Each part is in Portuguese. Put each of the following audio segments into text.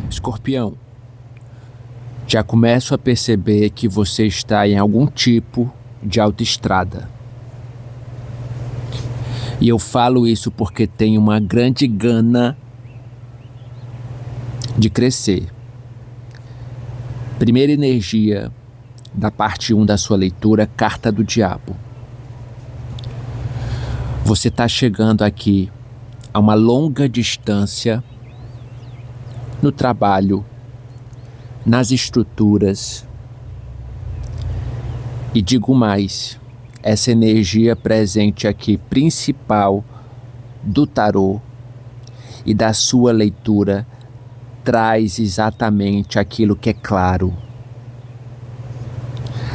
Escorpião, já começo a perceber que você está em algum tipo de autoestrada. E eu falo isso porque tenho uma grande gana de crescer. Primeira energia da parte 1 da sua leitura, Carta do Diabo. Você está chegando aqui a uma longa distância no trabalho, nas estruturas. E digo mais, essa energia presente aqui, principal do tarô e da sua leitura, traz exatamente aquilo que é claro,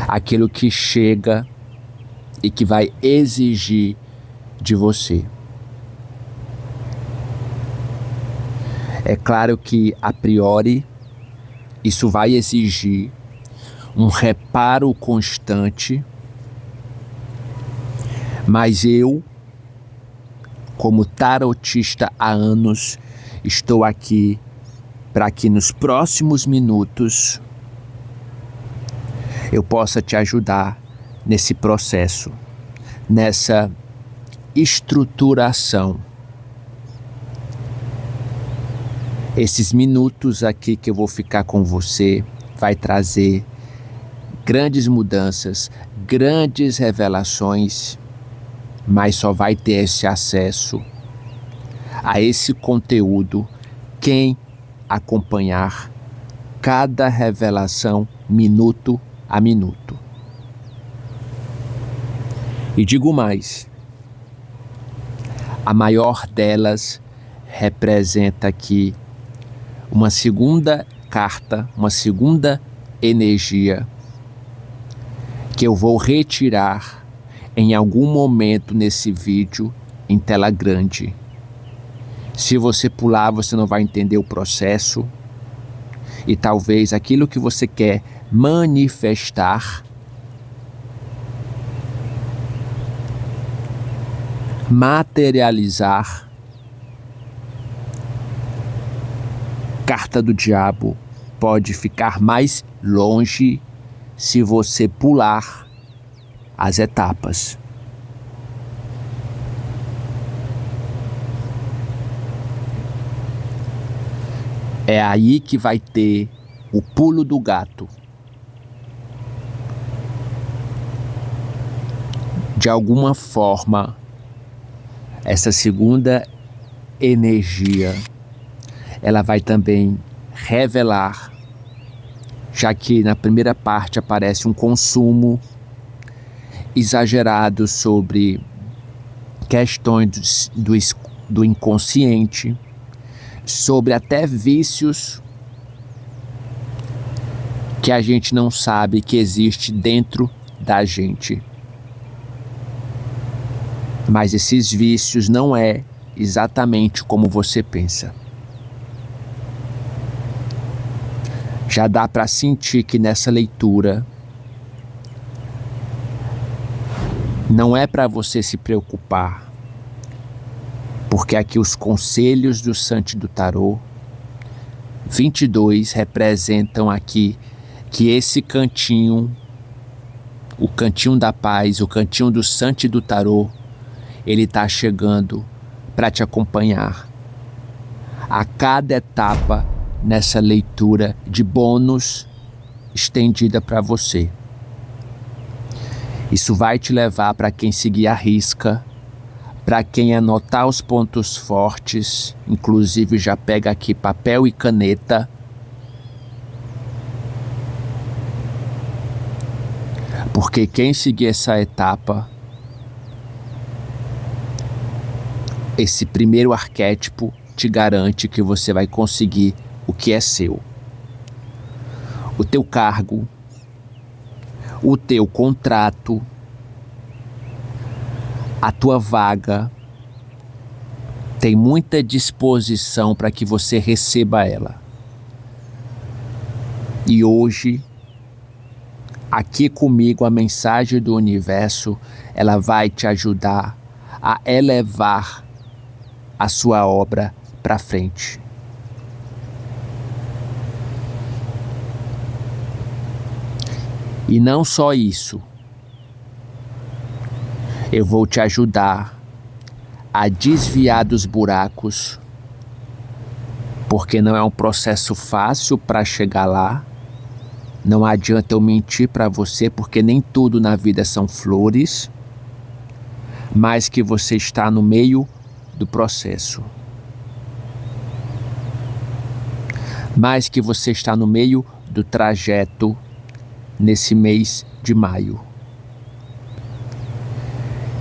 aquilo que chega e que vai exigir de você. É claro que, a priori, isso vai exigir um reparo constante, mas eu, como tarotista há anos, estou aqui para que nos próximos minutos eu possa te ajudar nesse processo, nessa estruturação. Esses minutos aqui que eu vou ficar com você vai trazer grandes mudanças, grandes revelações, mas só vai ter esse acesso a esse conteúdo quem acompanhar cada revelação minuto a minuto. E digo mais, a maior delas representa aqui uma segunda carta, uma segunda energia que eu vou retirar em algum momento nesse vídeo em tela grande. Se você pular, você não vai entender o processo e talvez aquilo que você quer manifestar, materializar. Carta do Diabo pode ficar mais longe se você pular as etapas. É aí que vai ter o pulo do gato. De alguma forma, essa segunda energia, ela vai também revelar, já que na primeira parte aparece um consumo exagerado sobre questões do inconsciente, sobre até vícios que a gente não sabe que existe dentro da gente. Mas esses vícios não é exatamente como você pensa. Já dá para sentir que nessa leitura não é para você se preocupar, porque aqui os conselhos do Santo do Tarô 22 representam aqui que esse cantinho, o cantinho da paz, o cantinho do Santo do Tarô, ele está chegando para te acompanhar a cada etapa nessa leitura de bônus estendida para você. Isso vai te levar para quem seguir a risca, para quem anotar os pontos fortes, inclusive já pega aqui papel e caneta, porque quem seguir essa etapa, esse primeiro arquétipo te garante que você vai conseguir o que é seu. O teu cargo, o teu contrato, a tua vaga, tem muita disposição para que você receba ela. E hoje, aqui comigo, a mensagem do universo, ela vai te ajudar a elevar a sua obra para frente. E não só isso, eu vou te ajudar a desviar dos buracos, porque não é um processo fácil para chegar lá. Não adianta eu mentir para você, porque nem tudo na vida são flores, mas que você está no meio do processo. Mas que você está no meio do trajeto nesse mês de maio.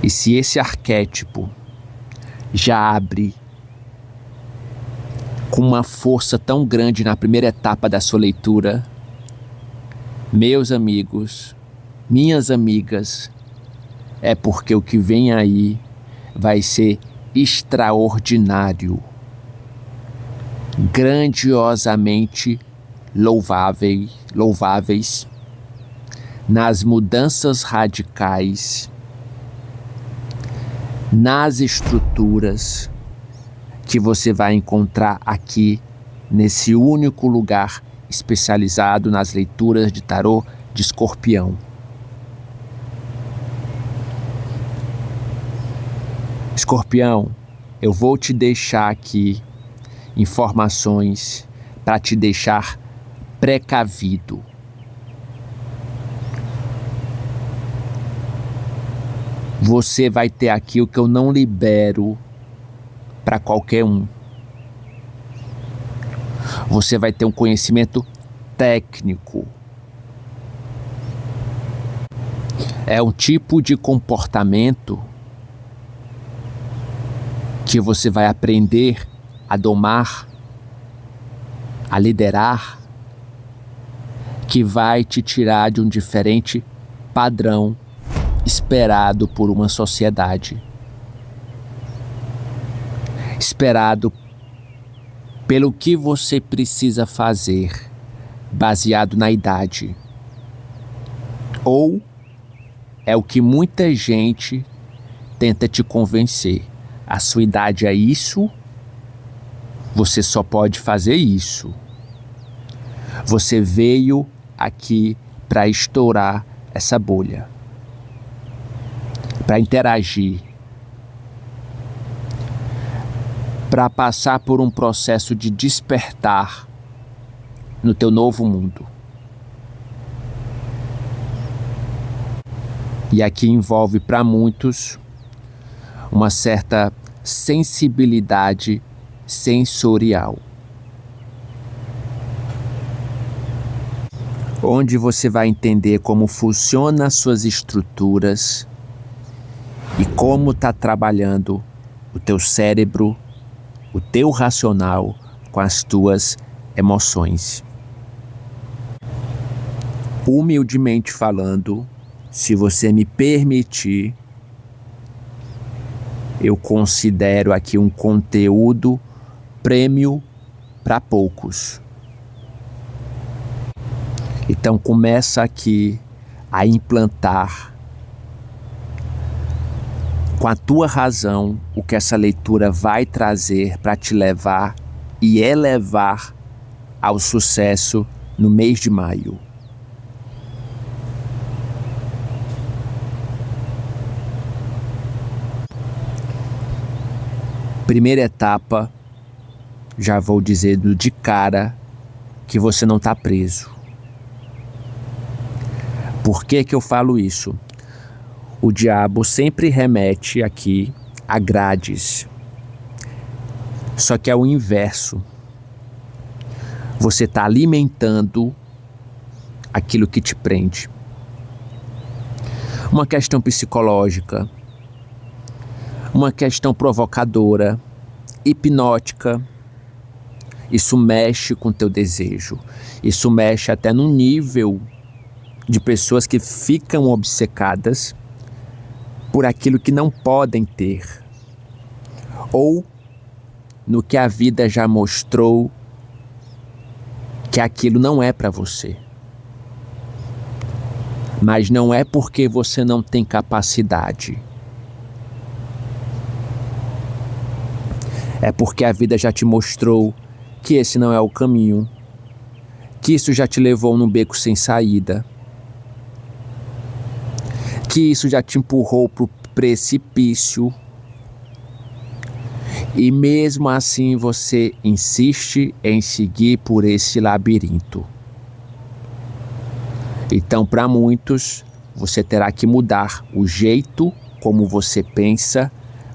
E se esse arquétipo já abre com uma força tão grande na primeira etapa da sua leitura, meus amigos, minhas amigas, é porque o que vem aí vai ser extraordinário, grandiosamente louváveis, nas mudanças radicais, nas estruturas que você vai encontrar aqui nesse único lugar especializado nas leituras de tarô de Escorpião. Escorpião, eu vou te deixar aqui informações para te deixar precavido. Você vai ter aqui o que eu não libero para qualquer um. Você vai ter um conhecimento técnico. É um tipo de comportamento que você vai aprender a domar, a liderar, que vai te tirar de um diferente padrão esperado por uma sociedade, esperado pelo que você precisa fazer, baseado na idade. Ou é o que muita gente tenta te convencer. A sua idade é isso, você só pode fazer isso. Você veio aqui para estourar essa bolha, para interagir, para passar por um processo de despertar no teu novo mundo. E aqui envolve para muitos uma certa sensibilidade sensorial, onde você vai entender como funcionam as suas estruturas e como está trabalhando o teu cérebro, o teu racional com as tuas emoções. Humildemente falando, se você me permitir, eu considero aqui um conteúdo prêmio para poucos. Então começa aqui a implantar com a tua razão o que essa leitura vai trazer para te levar e elevar ao sucesso no mês de maio. Primeira etapa, já vou dizendo de cara que você não está preso. Por que que eu falo isso? O diabo sempre remete aqui a grades. Só que é o inverso. Você está alimentando aquilo que te prende. Uma questão psicológica, uma questão provocadora, hipnótica. Isso mexe com o teu desejo. Isso mexe até no nível de pessoas que ficam obcecadas por aquilo que não podem ter, ou no que a vida já mostrou que aquilo não é para você. Mas não é porque você não tem capacidade. É porque a vida já te mostrou que esse não é o caminho, que isso já te levou num beco sem saída. que isso já te empurrou para o precipício e mesmo assim você insiste em seguir por esse labirinto. Então, para muitos, você terá que mudar o jeito como você pensa,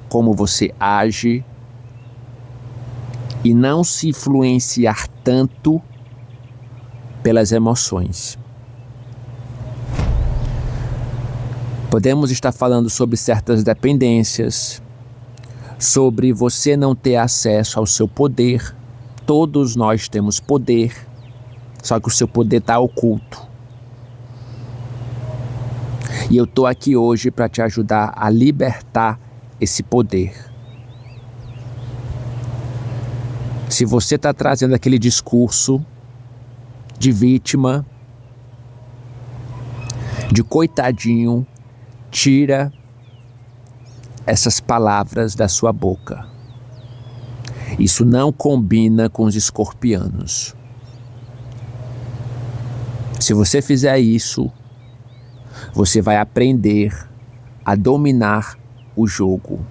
como você age e não se influenciar tanto pelas emoções. Podemos estar falando sobre certas dependências, sobre você não ter acesso ao seu poder. Todos nós temos poder, só que o seu poder está oculto. E eu estou aqui hoje para te ajudar a libertar esse poder. Se você está trazendo aquele discurso de vítima, de coitadinho, tira essas palavras da sua boca. Isso não combina com os escorpianos. Se você fizer isso, você vai aprender a dominar o jogo.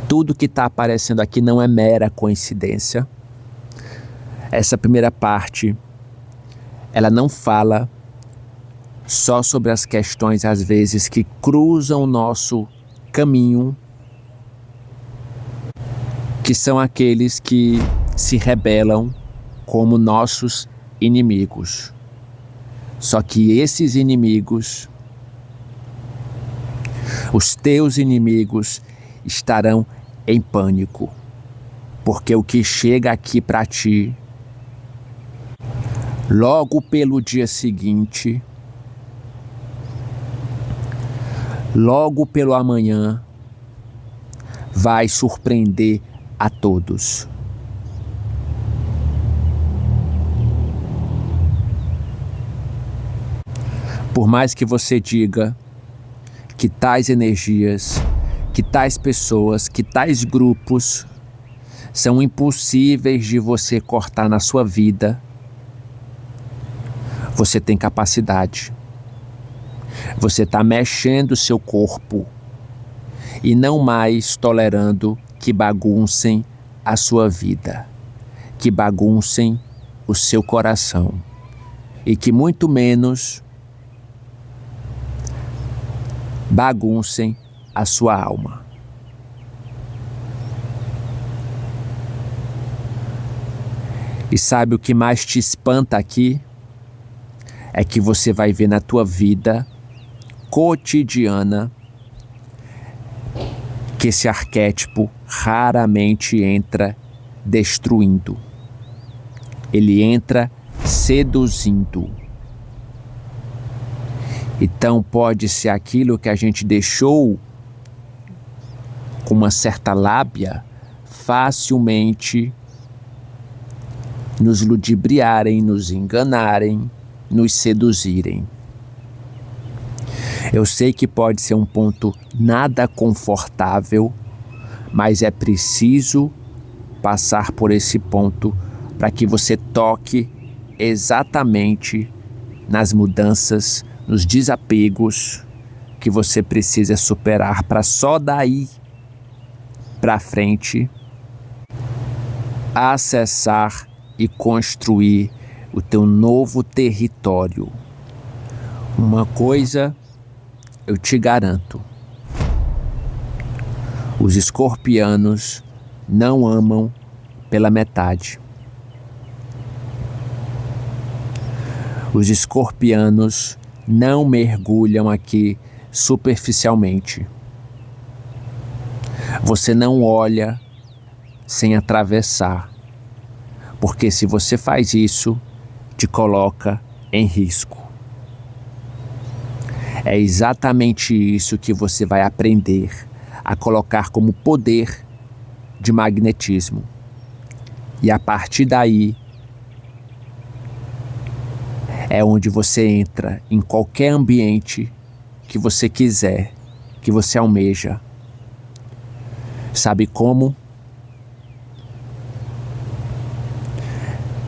Tudo que está aparecendo aqui não é mera coincidência. Essa primeira parte, ela não fala só sobre as questões, às vezes, que cruzam o nosso caminho, que são aqueles que se rebelam como nossos inimigos. Só que esses inimigos, os teus inimigos, estarão em pânico, porque o que chega aqui para ti, logo pelo dia seguinte, logo pelo amanhã, vai surpreender a todos. Por mais que você diga que tais energias, que tais pessoas, que tais grupos são impossíveis de você cortar na sua vida, você tem capacidade. Você está mexendo o seu corpo e não mais tolerando que baguncem a sua vida, que baguncem o seu coração e que muito menos baguncem a sua alma. E sabe o que mais te espanta aqui? É que você vai ver na tua vida cotidiana que esse arquétipo raramente entra destruindo. Ele entra seduzindo. Então pode ser aquilo que a gente deixou com uma certa lábia facilmente nos ludibriarem, nos enganarem, nos seduzirem. Eu sei que pode ser um ponto nada confortável, mas é preciso passar por esse ponto para que você toque exatamente nas mudanças, nos desapegos que você precisa superar para só daí para frente acessar e construir o teu novo território. Uma coisa eu te garanto: os escorpianos não amam pela metade. Os escorpianos não mergulham aqui superficialmente. Você não olha sem atravessar, porque se você faz isso, te coloca em risco. É exatamente isso que você vai aprender a colocar como poder de magnetismo. E a partir daí, é onde você entra em qualquer ambiente que você quiser, que você almeja. Sabe como?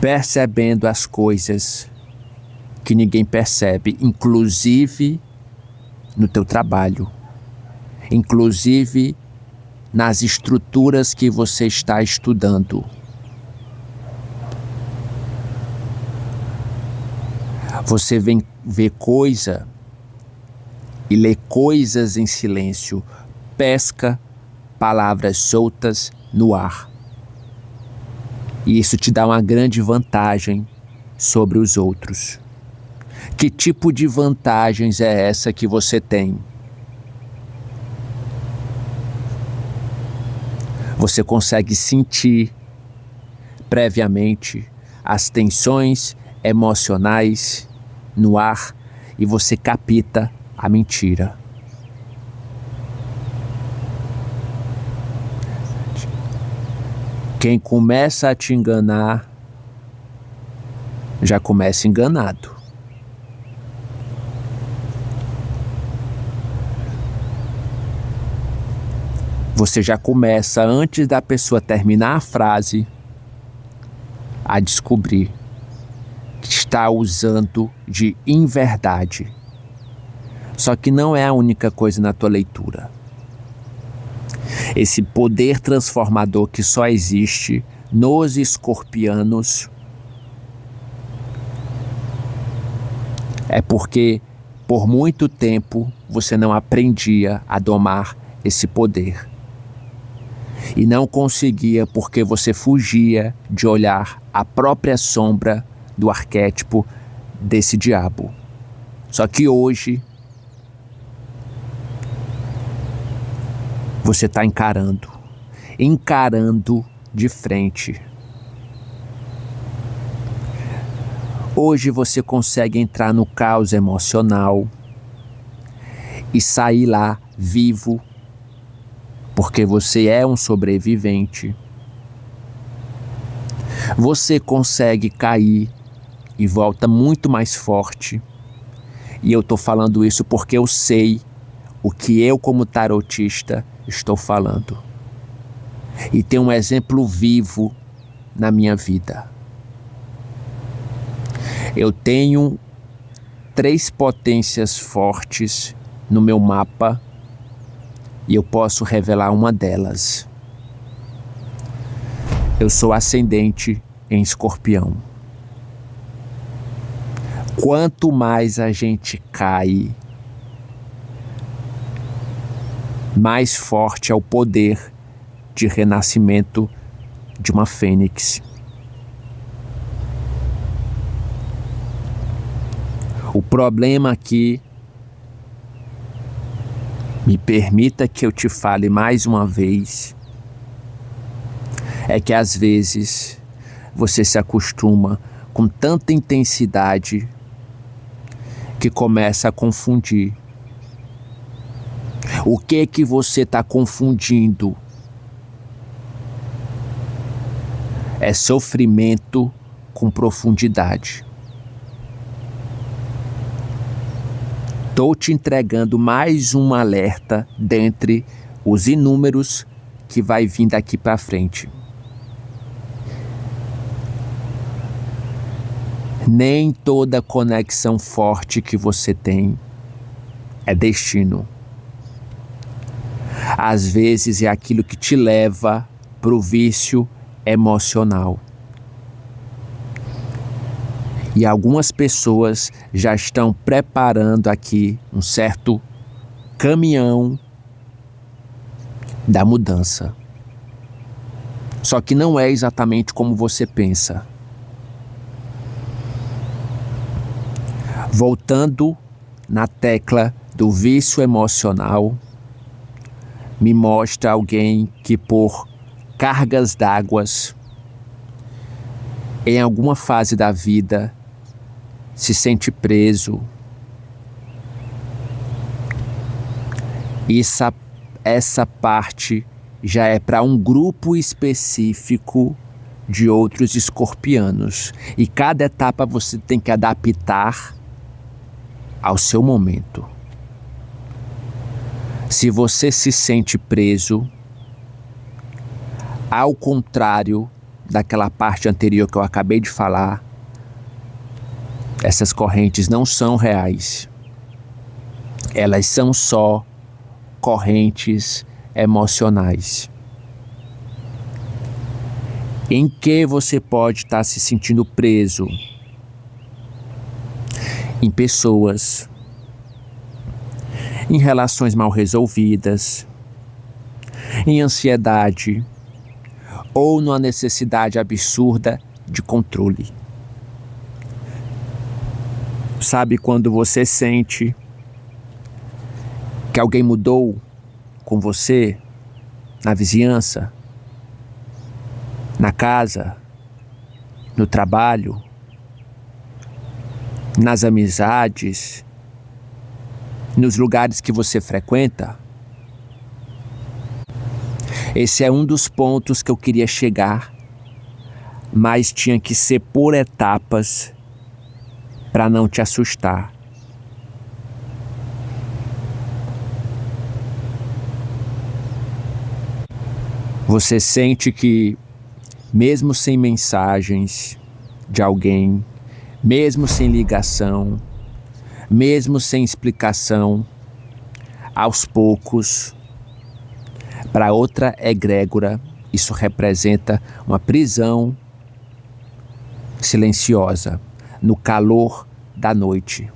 Percebendo as coisas que ninguém percebe, inclusive no teu trabalho, inclusive nas estruturas que você está estudando. Você vê coisa e lê coisas em silêncio, pesca palavras soltas no ar. E isso te dá uma grande vantagem sobre os outros. Que tipo de vantagens é essa que você tem? Você consegue sentir previamente as tensões emocionais no ar e você capta a mentira. Quem começa a te enganar já começa enganado. Você já começa, antes da pessoa terminar a frase, a descobrir que está usando de inverdade. Só que não é a única coisa na tua leitura. Esse poder transformador que só existe nos escorpianos é porque por muito tempo você não aprendia a domar esse poder. E não conseguia porque você fugia de olhar a própria sombra do arquétipo desse diabo. Só que hoje você está encarando de frente. Hoje você consegue entrar no caos emocional e sair lá vivo, porque você é um sobrevivente. Você consegue cair e volta muito mais forte. E eu estou falando isso porque eu sei o que eu, como tarotista, estou falando. E tem um exemplo vivo na minha vida. Eu tenho 3 potências fortes no meu mapa e eu posso revelar uma delas. Eu sou ascendente em Escorpião. Quanto mais a gente cai, mais forte é o poder de renascimento de uma fênix. O problema aqui, me permita que eu te fale mais uma vez, é que às vezes você se acostuma com tanta intensidade que começa a confundir. O que que você está confundindo? É sofrimento com profundidade. Estou te entregando mais um alerta dentre os inúmeros que vai vir daqui para frente. Nem toda conexão forte que você tem é destino. Às vezes é aquilo que te leva para o vício emocional. E algumas pessoas já estão preparando aqui um certo caminhão da mudança. Só que não é exatamente como você pensa. Voltando na tecla do vício emocional, me mostra alguém que por cargas d'águas, em alguma fase da vida, se sente preso. Essa parte já é para um grupo específico de outros escorpianos. E cada etapa você tem que adaptar ao seu momento. Se você se sente preso, ao contrário daquela parte anterior que eu acabei de falar, Essas correntes não são reais. Elas são só correntes emocionais. Em que você pode estar se sentindo preso? Em pessoas, em relações mal resolvidas, em ansiedade ou numa necessidade absurda de controle. Sabe quando você sente que alguém mudou com você na vizinhança, na casa, no trabalho, nas amizades, nos lugares que você frequenta? Esse é um dos pontos que eu queria chegar, mas tinha que ser por etapas para não te assustar. Você sente que, mesmo sem mensagens de alguém, mesmo sem ligação, mesmo sem explicação, aos poucos, para outra egrégora, isso representa uma prisão silenciosa, no calor da noite.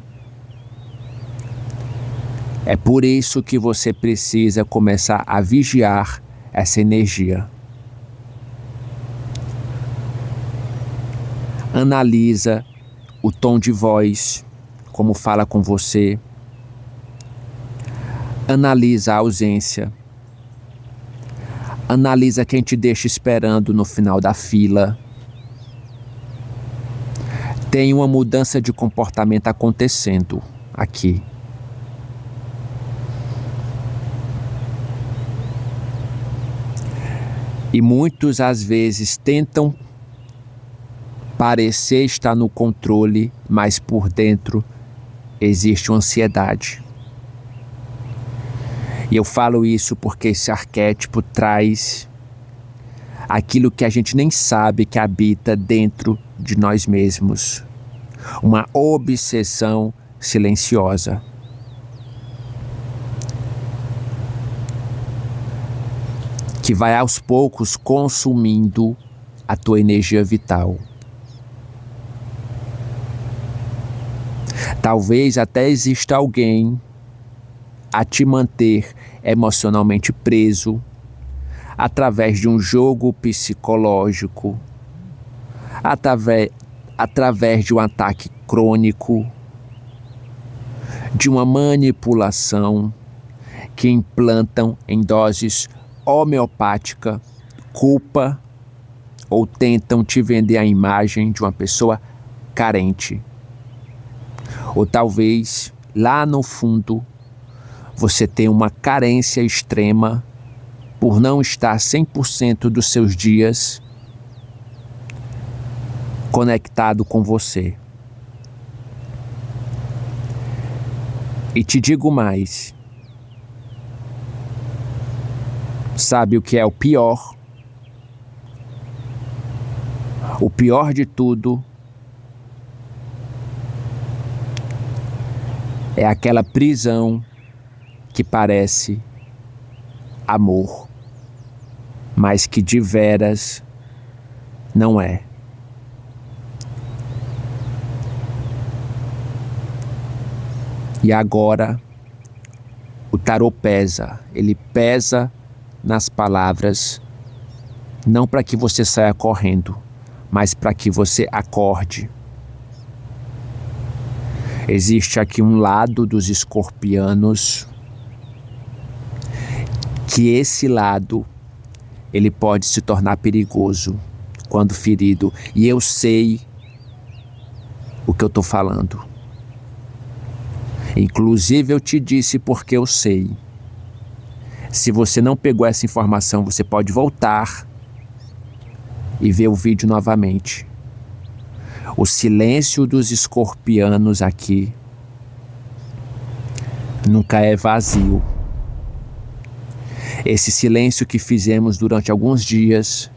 É por isso que você precisa começar a vigiar essa energia. Analisa o tom de voz, como fala com você. Analisa a ausência. Analisa quem te deixa esperando no final da fila. Tem uma mudança de comportamento acontecendo aqui. E muitos às vezes tentam parecer estar no controle, mas por dentro existe uma ansiedade. E eu falo isso porque esse arquétipo traz aquilo que a gente nem sabe que habita dentro de nós mesmos. Uma obsessão silenciosa. Que vai aos poucos consumindo a tua energia vital. Talvez até exista alguém a te manter emocionalmente preso através de um jogo psicológico, através de um ataque crônico, de uma manipulação que implantam em doses homeopática culpa ou tentam te vender a imagem de uma pessoa carente. Ou talvez lá no fundo você tenha uma carência extrema por não estar 100% dos seus dias conectado com você. E te digo mais. Sabe o que é o pior? O pior de tudo é aquela prisão que parece amor, mas que de veras não é. E agora o tarô pesa, ele pesa nas palavras, não para que você saia correndo, mas para que você acorde. Existe aqui um lado dos escorpianos, que esse lado, ele pode se tornar perigoso quando ferido. E eu sei o que eu estou falando. Inclusive eu te disse porque eu sei. Se você não pegou essa informação, você pode voltar e ver o vídeo novamente. O silêncio dos escorpianos aqui nunca é vazio. Esse silêncio que fizemos durante alguns dias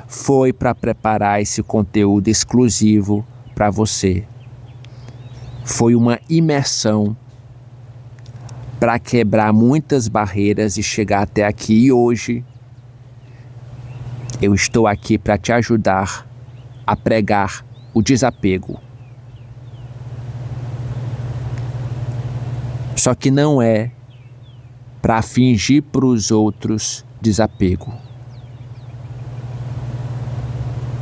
foi para preparar esse conteúdo exclusivo para você. Foi uma imersão para quebrar muitas barreiras e chegar até aqui. E hoje eu estou aqui para te ajudar a pregar o desapego. Só que não é para fingir para os outros desapego.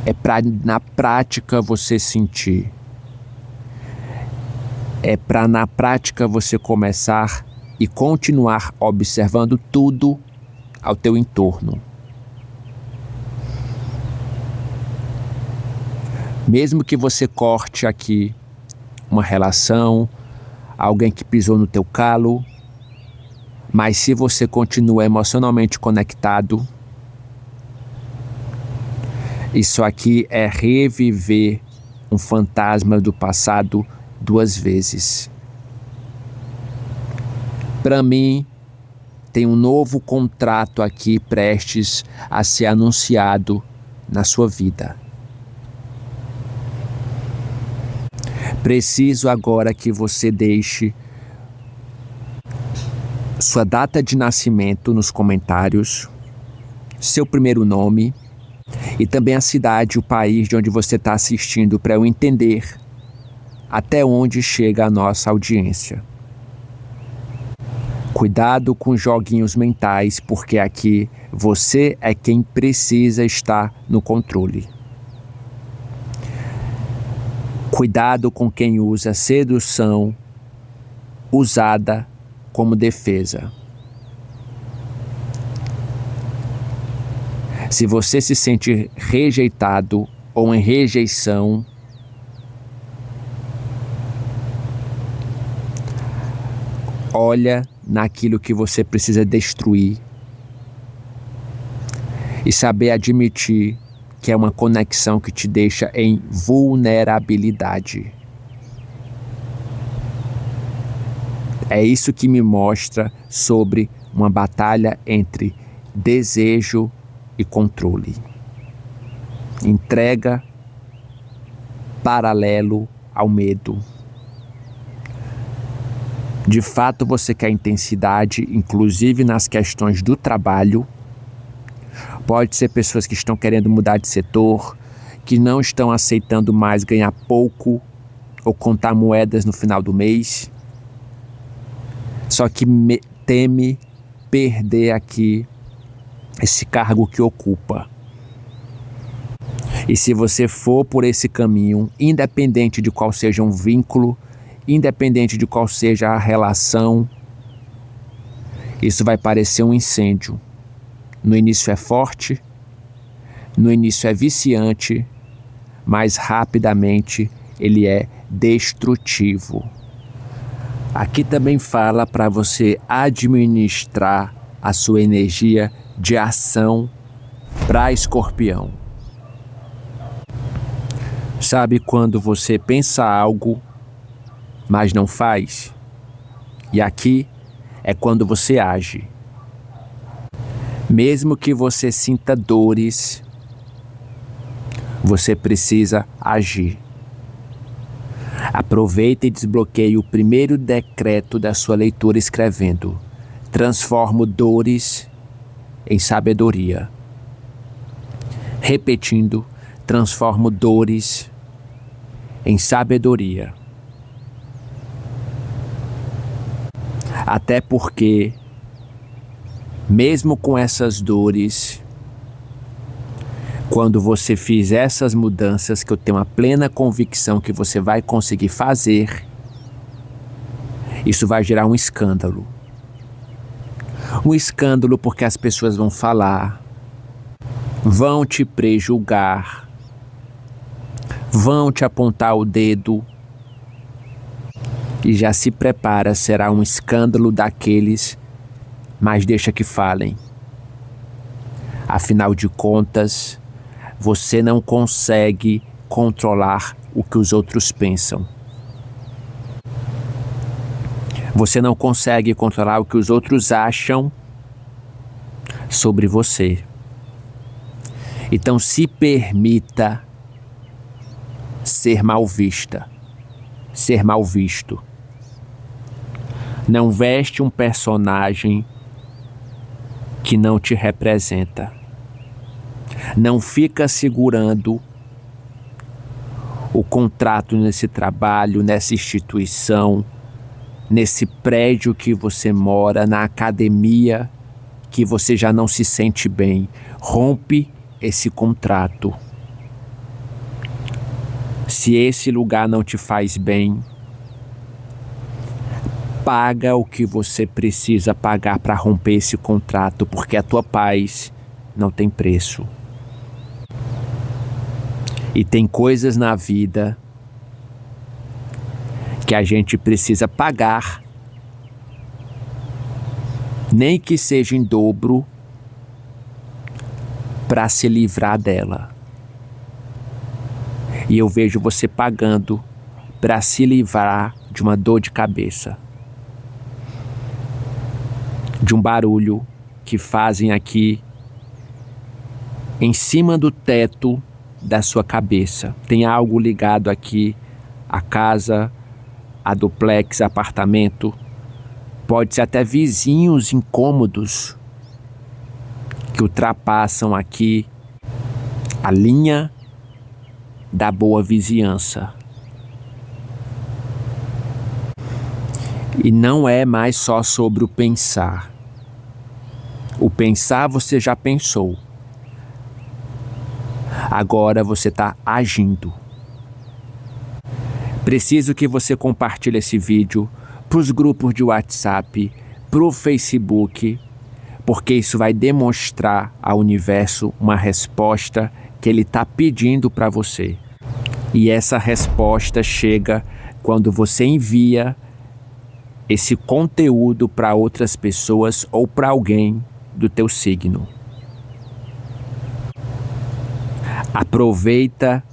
É para na prática você sentir. É para na prática você começar e continuar observando tudo ao teu entorno. Mesmo que você corte aqui uma relação, alguém que pisou no teu calo, mas se você continua emocionalmente conectado, isso aqui é reviver um fantasma do passado 2 vezes. Para mim, tem um novo contrato aqui prestes a ser anunciado na sua vida. Preciso agora que você deixe sua data de nascimento nos comentários, seu primeiro nome e também a cidade, o país de onde você está assistindo, para eu entender até onde chega a nossa audiência. Cuidado com joguinhos mentais, porque aqui você é quem precisa estar no controle. Cuidado com quem usa sedução usada como defesa. Se você se sente rejeitado ou em rejeição, olha naquilo que você precisa destruir e saber admitir que é uma conexão que te deixa em vulnerabilidade. É isso que me mostra sobre uma batalha entre desejo e controle. Entrega paralelo ao medo. De fato, você quer intensidade, inclusive nas questões do trabalho. Pode ser pessoas que estão querendo mudar de setor, que não estão aceitando mais ganhar pouco ou contar moedas no final do mês. Só que teme perder aqui esse cargo que ocupa. E se você for por esse caminho, independente de qual seja um vínculo, independente de qual seja a relação, isso vai parecer um incêndio. No início é forte, no início é viciante, mas rapidamente ele é destrutivo. Aqui também fala para você administrar a sua energia de ação para Escorpião. Sabe quando você pensa algo, mas não faz? E aqui é quando você age. Mesmo que você sinta dores, você precisa agir. Aproveita e desbloqueie o primeiro decreto da sua leitura escrevendo: transformo dores em sabedoria. Repetindo: transformo dores em sabedoria. Até porque, mesmo com essas dores, quando você fizer essas mudanças, que eu tenho uma plena convicção que você vai conseguir fazer, isso vai gerar um escândalo. Um escândalo porque as pessoas vão falar, vão te prejulgar, vão te apontar o dedo. E já se prepara, será um escândalo daqueles, mas deixa que falem. Afinal de contas, você não consegue controlar o que os outros pensam. Você não consegue controlar o que os outros acham sobre você. Então se permita ser mal vista. ser mal visto. Não veste um personagem que não te representa. Não fica segurando o contrato nesse trabalho, nessa instituição, nesse prédio que você mora, na academia que você já não se sente bem. Rompe esse contrato. Se esse lugar não te faz bem, paga o que você precisa pagar para romper esse contrato, porque a tua paz não tem preço. E tem coisas na vida que a gente precisa pagar, nem que seja em dobro, para se livrar dela. E eu vejo você pagando para se livrar de uma dor de cabeça, de um barulho que fazem aqui em cima do teto da sua cabeça. Tem algo ligado aqui, a casa, a duplex, apartamento. Pode ser até vizinhos incômodos que ultrapassam aqui a linha da boa vizinhança. E não é mais só sobre o pensar. O pensar você já pensou. Agora você está agindo. Preciso que você compartilhe esse vídeo para os grupos de WhatsApp, para o Facebook, porque isso vai demonstrar ao universo uma resposta que ele está pedindo para você. E essa resposta chega quando você envia esse conteúdo para outras pessoas ou para alguém do teu signo. Aproveita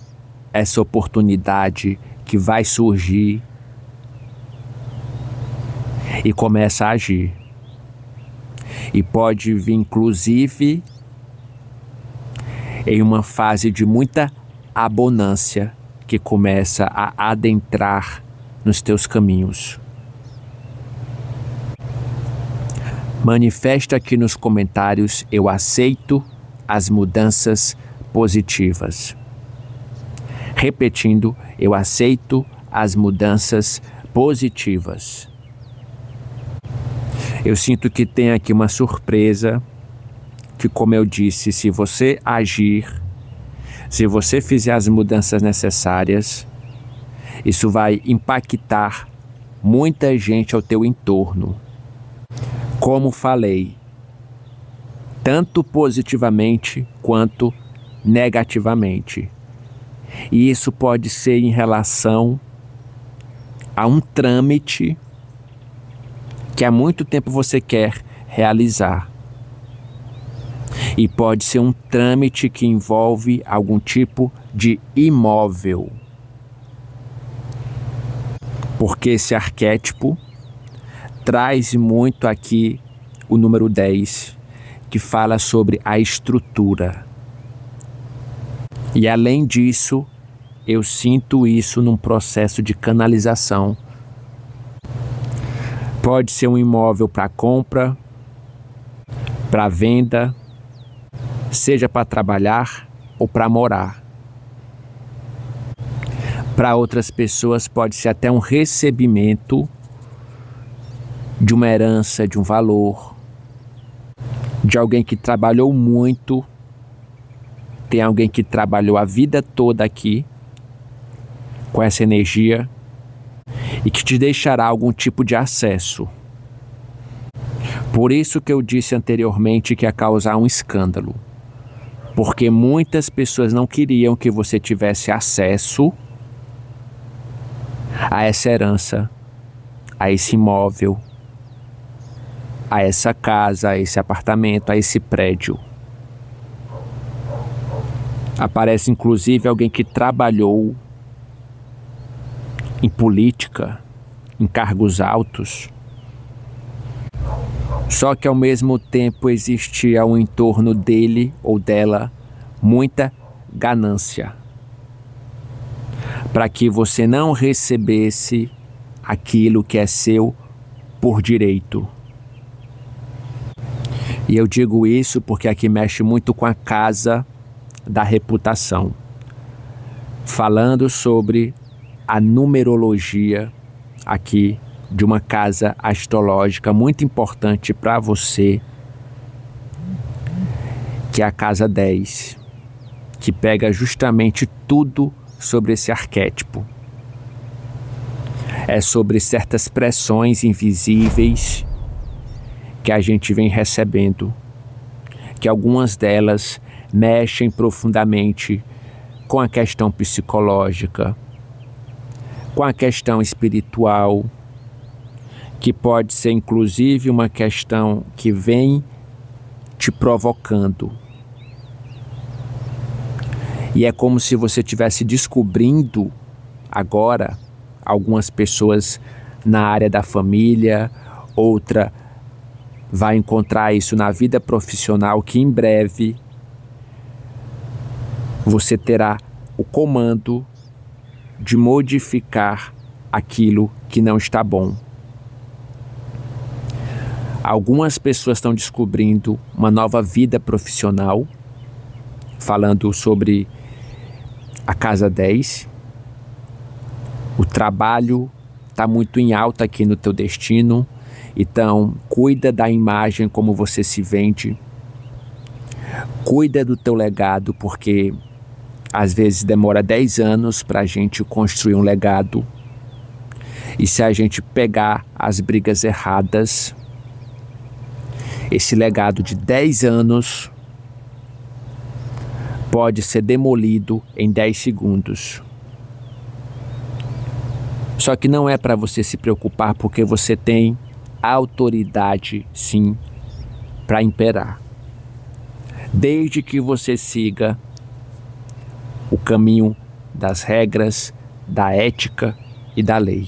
essa oportunidade que vai surgir e começa a agir. E pode vir, inclusive, em uma fase de muita abundância que começa a adentrar nos teus caminhos. Manifesta aqui nos comentários: eu aceito as mudanças positivas. Repetindo: eu aceito as mudanças positivas. Eu sinto que tem aqui uma surpresa, que, como eu disse, se você agir, se você fizer as mudanças necessárias, isso vai impactar muita gente ao teu entorno. Como falei, tanto positivamente quanto negativamente. E isso pode ser em relação a um trâmite que há muito tempo você quer realizar. E pode ser um trâmite que envolve algum tipo de imóvel. Porque esse arquétipo traz muito aqui o número 10, que fala sobre a estrutura. E além disso, eu sinto isso num processo de canalização. Pode ser um imóvel para compra, para venda, seja para trabalhar ou para morar. Para outras pessoas pode ser até um recebimento de uma herança, de um valor, de alguém que trabalhou muito. Tem alguém que trabalhou a vida toda aqui com essa energia e que te deixará algum tipo de acesso. Por isso que eu disse anteriormente que ia causar um escândalo, porque muitas pessoas não queriam que você tivesse acesso a essa herança, a esse imóvel, a essa casa, a esse apartamento, a esse prédio. Aparece inclusive alguém que trabalhou em política, em cargos altos. Só que ao mesmo tempo existia ao entorno dele ou dela muita ganância. para que você não recebesse aquilo que é seu por direito. E eu digo isso porque aqui mexe muito com a casa da reputação, falando sobre a numerologia aqui de uma casa astrológica muito importante para você, que é a casa 10, que pega justamente tudo sobre esse arquétipo. É sobre certas pressões invisíveis que a gente vem recebendo, que algumas delas mexem profundamente com a questão psicológica, com a questão espiritual, que pode ser inclusive uma questão que vem te provocando. E é como se você estivesse descobrindo agora algumas pessoas na área da família, outra vai encontrar isso na vida profissional, que em breve você terá o comando de modificar aquilo que não está bom. Algumas pessoas estão descobrindo uma nova vida profissional, falando sobre a casa 10. O trabalho está muito em alta aqui no teu destino, então cuida da imagem como você se vende, cuida do teu legado, porque às vezes demora 10 anos para a gente construir um legado, e se a gente pegar as brigas erradas, esse legado de 10 anos pode ser demolido em 10 segundos. Só que não é para você se preocupar, porque você tem autoridade, sim, para imperar. Desde que você siga o caminho das regras, da ética e da lei.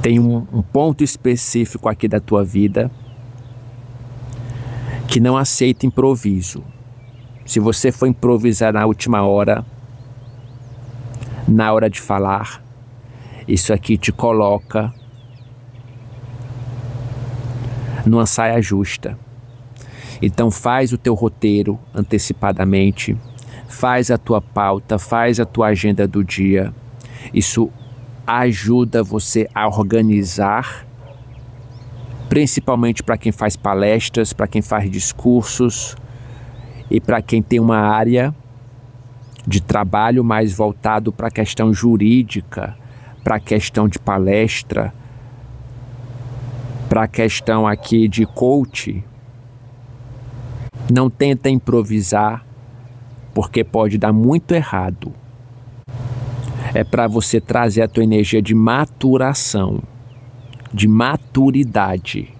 Tem um ponto específico aqui da tua vida que não aceita improviso. Se você for improvisar na última hora, na hora de falar, isso aqui te coloca numa saia justa. Então faz o teu roteiro antecipadamente, faz a tua pauta, faz a tua agenda do dia. Isso ajuda você a organizar, principalmente para quem faz palestras, para quem faz discursos e para quem tem uma área de trabalho mais voltado para a questão jurídica, para a questão de palestra, para a questão aqui de coach. Não tenta improvisar, porque pode dar muito errado. É para você trazer a tua energia de maturação, de maturidade.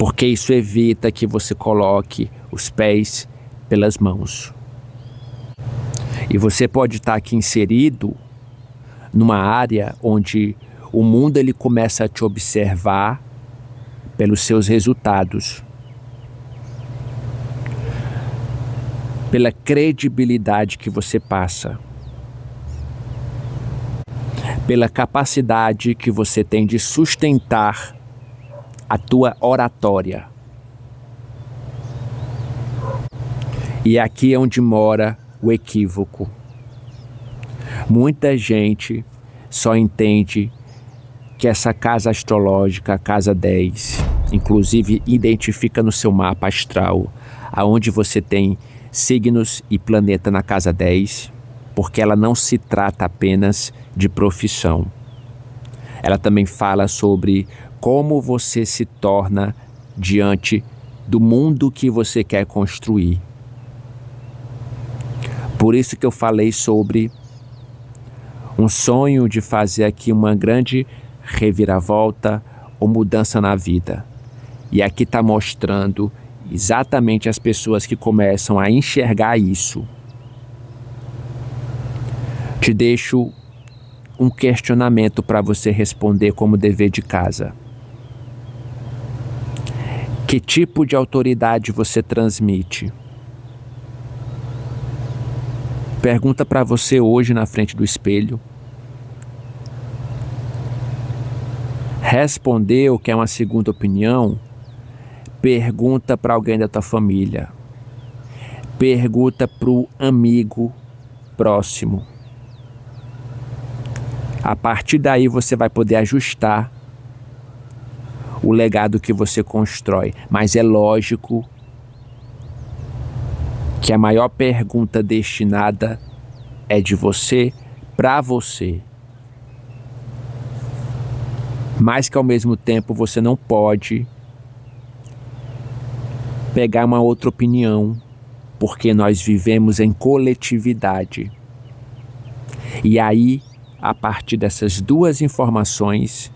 Porque isso evita que você coloque os pés pelas mãos. E você pode estar aqui inserido numa área onde o mundo ele começa a te observar pelos seus resultados, pela credibilidade que você passa, pela capacidade que você tem de sustentar a tua oratória. E aqui é onde mora o equívoco. Muita gente só entende que essa casa astrológica, a casa 10, inclusive identifica no seu mapa astral aonde você tem signos e planeta na casa 10, porque ela não se trata apenas de profissão. Ela também fala sobre como você se torna diante do mundo que você quer construir. Por isso que eu falei sobre um sonho de fazer aqui uma grande reviravolta ou mudança na vida. E aqui está mostrando exatamente as pessoas que começam a enxergar isso. Te deixo um questionamento para você responder como dever de casa. Que tipo de autoridade você transmite? Pergunta para você hoje na frente do espelho. Respondeu que é uma segunda opinião? Pergunta para alguém da tua família. Pergunta para o amigo próximo. A partir daí você vai poder ajustar o legado que você constrói. Mas é lógico que a maior pergunta destinada é de você para você. Mas que ao mesmo tempo você não pode pegar uma outra opinião, porque nós vivemos em coletividade. E aí, a partir dessas duas informações,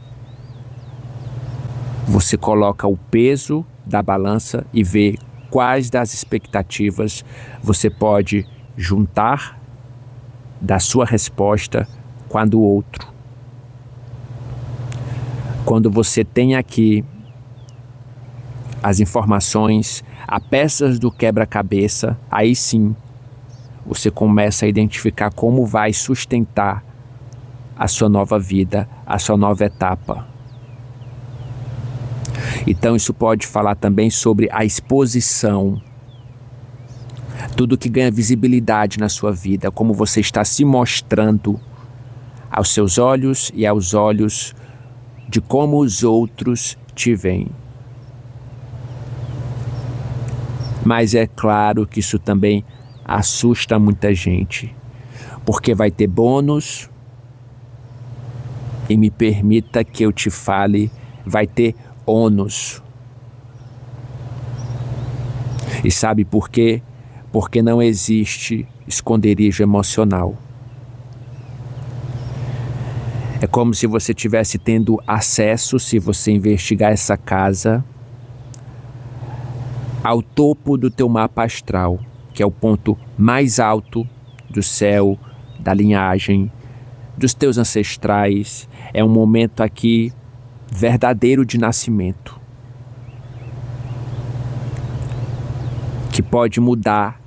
você coloca o peso da balança e vê quais das expectativas você pode juntar da sua resposta com a do outro. Quando você tem aqui as informações, as peças do quebra-cabeça, aí sim você começa a identificar como vai sustentar a sua nova vida, a sua nova etapa. Então isso pode falar também sobre a exposição, tudo que ganha visibilidade na sua vida, como você está se mostrando aos seus olhos e aos olhos de como os outros te veem. Mas é claro que isso também assusta muita gente, porque vai ter bônus, e me permita que eu te fale, vai ter ônus. E sabe por quê? Porque não existe esconderijo emocional. É como se você estivesse tendo acesso, se você investigar essa casa, ao topo do teu mapa astral, que é o ponto mais alto do céu, da linhagem, dos teus ancestrais. É um momento aqui verdadeiro de nascimento, que pode mudar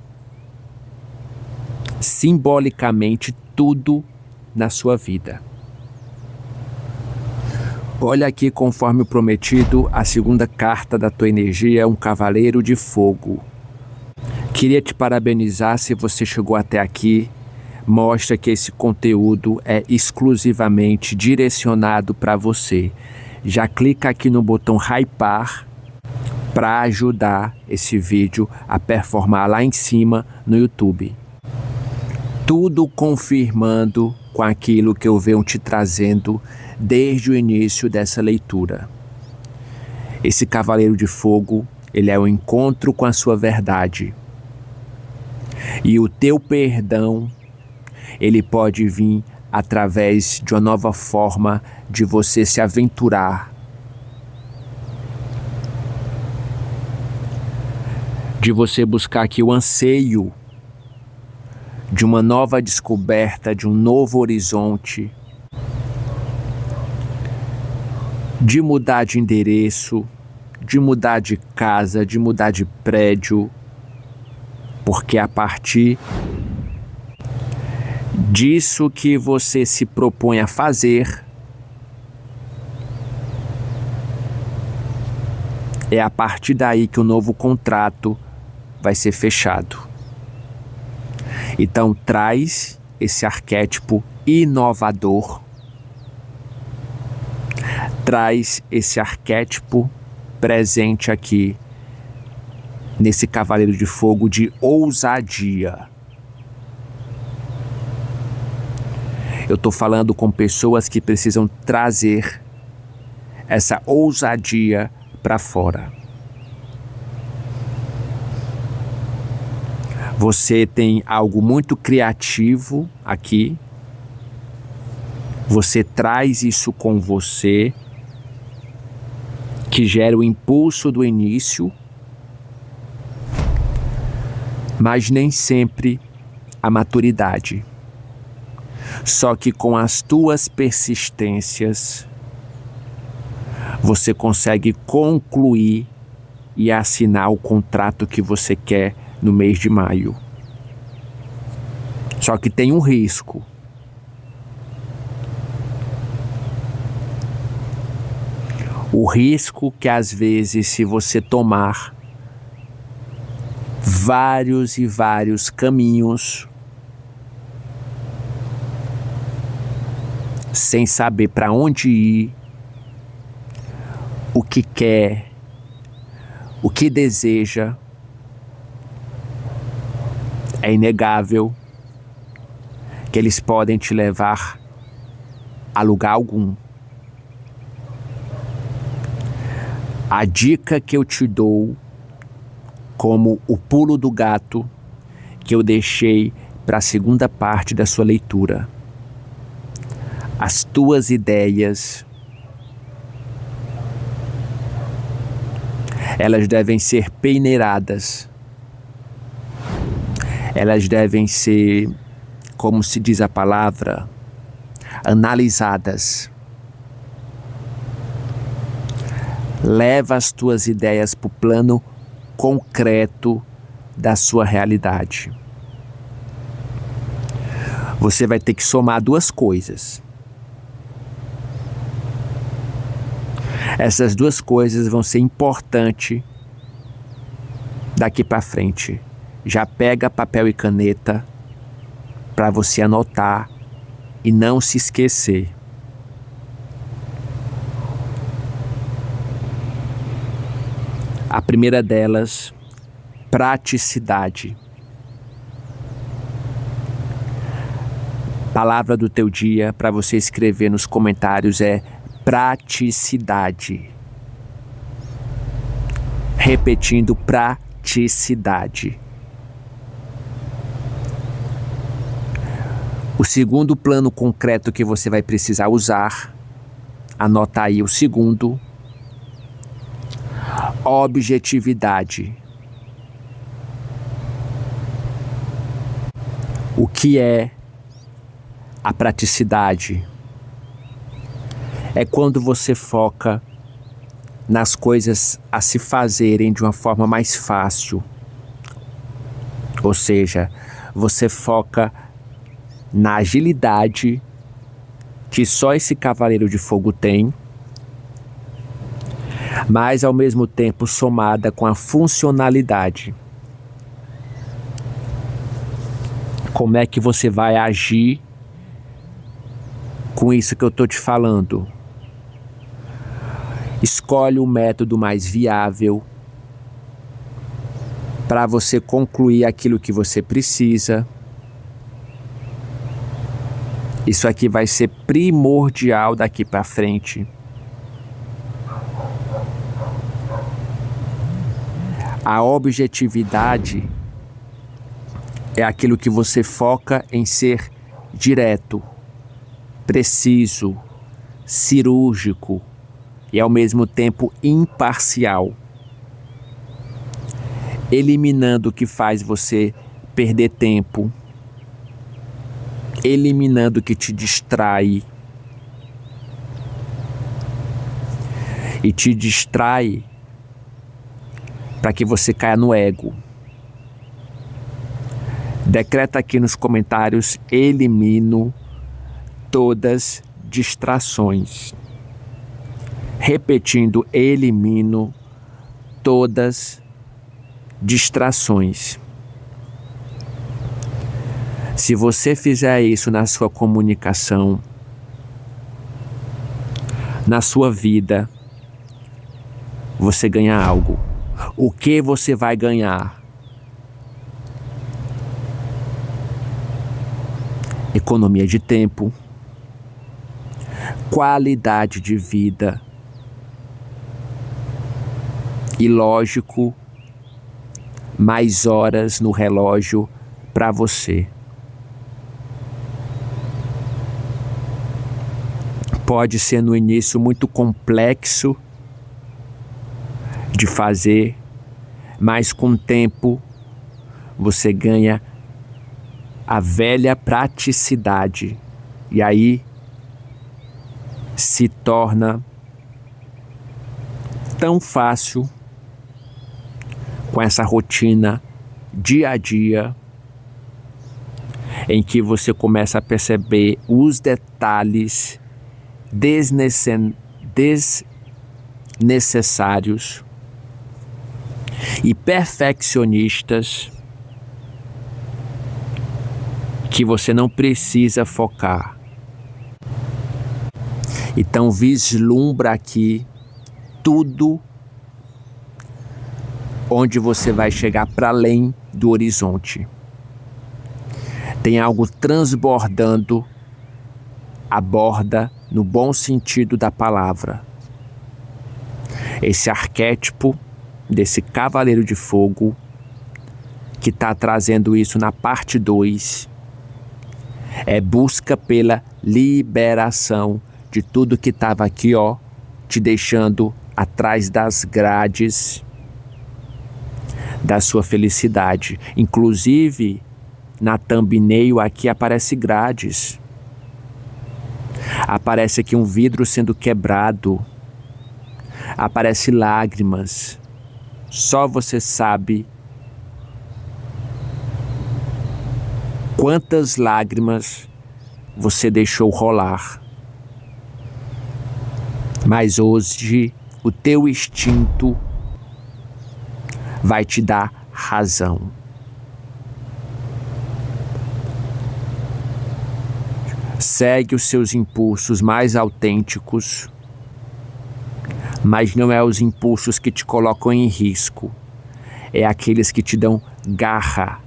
simbolicamente tudo na sua vida. Olha aqui, conforme o prometido, a segunda carta da tua energia é um cavaleiro de fogo. Queria te parabenizar se você chegou até aqui. Mostra que esse conteúdo é exclusivamente direcionado para você. Já clica aqui no botão hypar para ajudar esse vídeo a performar lá em cima no YouTube. Tudo confirmando com aquilo que eu venho te trazendo desde o início dessa leitura. Esse cavaleiro de fogo, ele é o encontro com a sua verdade. E o teu perdão, ele pode vir através de uma nova forma de você se aventurar, de você buscar aqui o anseio de uma nova descoberta, de um novo horizonte, de mudar de endereço, de mudar de casa, de mudar de prédio, porque a partir disso que você se propõe a fazer, é a partir daí que o novo contrato vai ser fechado. Então traz esse arquétipo inovador, traz esse arquétipo presente aqui nesse cavaleiro de fogo de ousadia. Eu estou falando com pessoas que precisam trazer essa ousadia para fora. Você tem algo muito criativo aqui. Você traz isso com você, que gera o impulso do início, mas nem sempre a maturidade. Só que com as tuas persistências, você consegue concluir e assinar o contrato que você quer no mês de maio. Só que tem um risco. O risco que às vezes, se você tomar vários e vários caminhos sem saber para onde ir, o que quer, o que deseja, é inegável que eles podem te levar a lugar algum. A dica que eu te dou, como o pulo do gato, que eu deixei para a segunda parte da sua leitura. As tuas ideias, elas devem ser peneiradas. Elas devem ser, como se diz a palavra, analisadas. Leva as tuas ideias para o plano concreto da sua realidade. Você vai ter que somar duas coisas. Essas duas coisas vão ser importantes daqui para frente. Já pega papel e caneta para você anotar e não se esquecer. A primeira delas, praticidade. Palavra do teu dia para você escrever nos comentários é praticidade. Repetindo, praticidade. O segundo plano concreto que você vai precisar usar, anota aí o segundo, objetividade. O que é a praticidade? É quando você foca nas coisas a se fazerem de uma forma mais fácil. Ou seja, você foca na agilidade que só esse cavaleiro de fogo tem, mas ao mesmo tempo somada com a funcionalidade. Como é que você vai agir com isso que eu estou te falando? Escolhe o método mais viável para você concluir aquilo que você precisa. Isso aqui vai ser primordial daqui para frente. A objetividade é aquilo que você foca em ser direto, preciso, cirúrgico e ao mesmo tempo imparcial, eliminando o que faz você perder tempo, eliminando o que te distrai e te distrai para que você caia no ego. Decreta aqui nos comentários: elimino todas distrações. Repetindo: elimino todas distrações. Se você fizer isso na sua comunicação, na sua vida, você ganha algo. O que você vai ganhar? Economia de tempo, qualidade de vida e, lógico, mais horas no relógio para você. Pode ser no início muito complexo de fazer, mas com o tempo você ganha a velha praticidade e aí se torna tão fácil com essa rotina dia a dia. em que você começa a perceber os detalhes desnecessários e perfeccionistas que você não precisa focar. Então vislumbra aqui tudo onde você vai chegar para além do horizonte. Tem algo transbordando a borda no bom sentido da palavra. Esse arquétipo desse cavaleiro de fogo que está trazendo isso na parte 2 é busca pela liberação de tudo que estava aqui, ó, te deixando atrás das grades da sua felicidade. Inclusive, na thumbnail aqui aparece grades. Aparece aqui um vidro sendo quebrado. Aparece lágrimas. Só você sabe quantas lágrimas você deixou rolar. Mas hoje o teu instinto vai te dar razão. Segue os seus impulsos mais autênticos, mas não é os impulsos que te colocam em risco. É aqueles que te dão garra,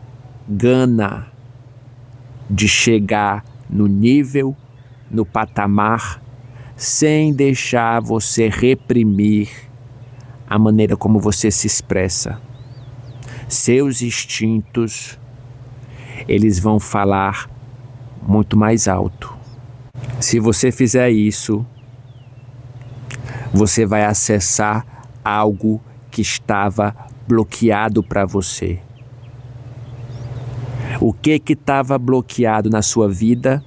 gana de chegar no nível, no patamar, sem deixar você reprimir a maneira como você se expressa. Seus instintos, eles vão falar muito mais alto. Se você fizer isso, você vai acessar algo que estava bloqueado para você. O que estava bloqueado na sua vida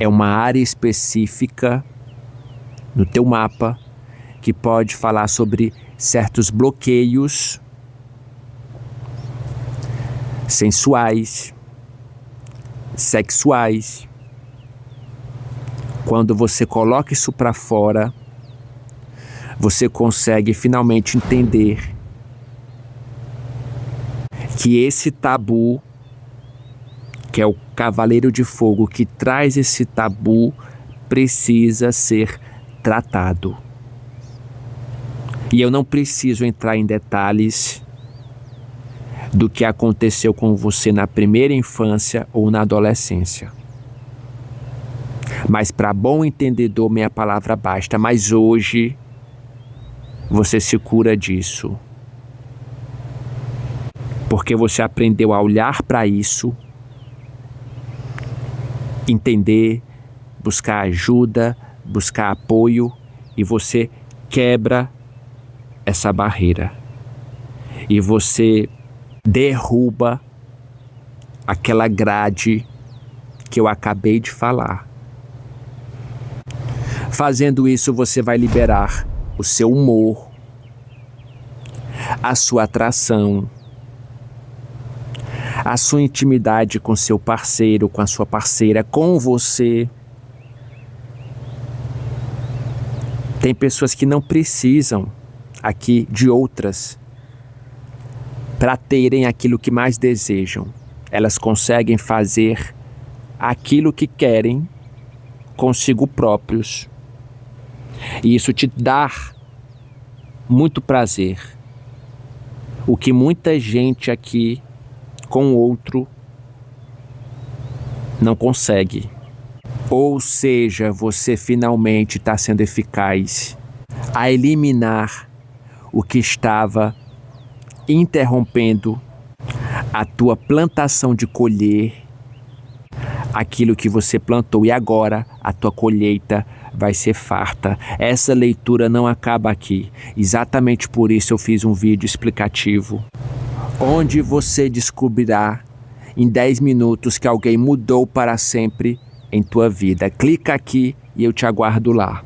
é uma área específica no teu mapa que pode falar sobre certos bloqueios sensuais, sexuais. Quando você coloca isso para fora, você consegue finalmente entender que esse tabu, que é o cavaleiro de fogo que traz esse tabu, precisa ser tratado. E eu não preciso entrar em detalhes do que aconteceu com você na primeira infância ou na adolescência. Mas para bom entendedor, minha palavra basta. Mas hoje, você se cura disso. Porque você aprendeu a olhar para isso, entender, buscar ajuda, buscar apoio, e você quebra essa barreira. E você derruba aquela grade que eu acabei de falar. Fazendo isso, você vai liberar o seu humor, a sua atração, a sua intimidade com seu parceiro, com a sua parceira, com você. Tem pessoas que não precisam aqui de outras para terem aquilo que mais desejam. Elas conseguem fazer aquilo que querem consigo próprios. E isso te dá muito prazer. O que muita gente aqui com outro não consegue. Ou seja, você finalmente está sendo eficaz a eliminar o que estava interrompendo a tua plantação de colher aquilo que você plantou, e agora a tua colheita vai ser farta. Essa leitura não acaba aqui. Exatamente por isso eu fiz um vídeo explicativo, onde você descobrirá em 10 minutos que alguém mudou para sempre em tua vida. Clica aqui e eu te aguardo lá.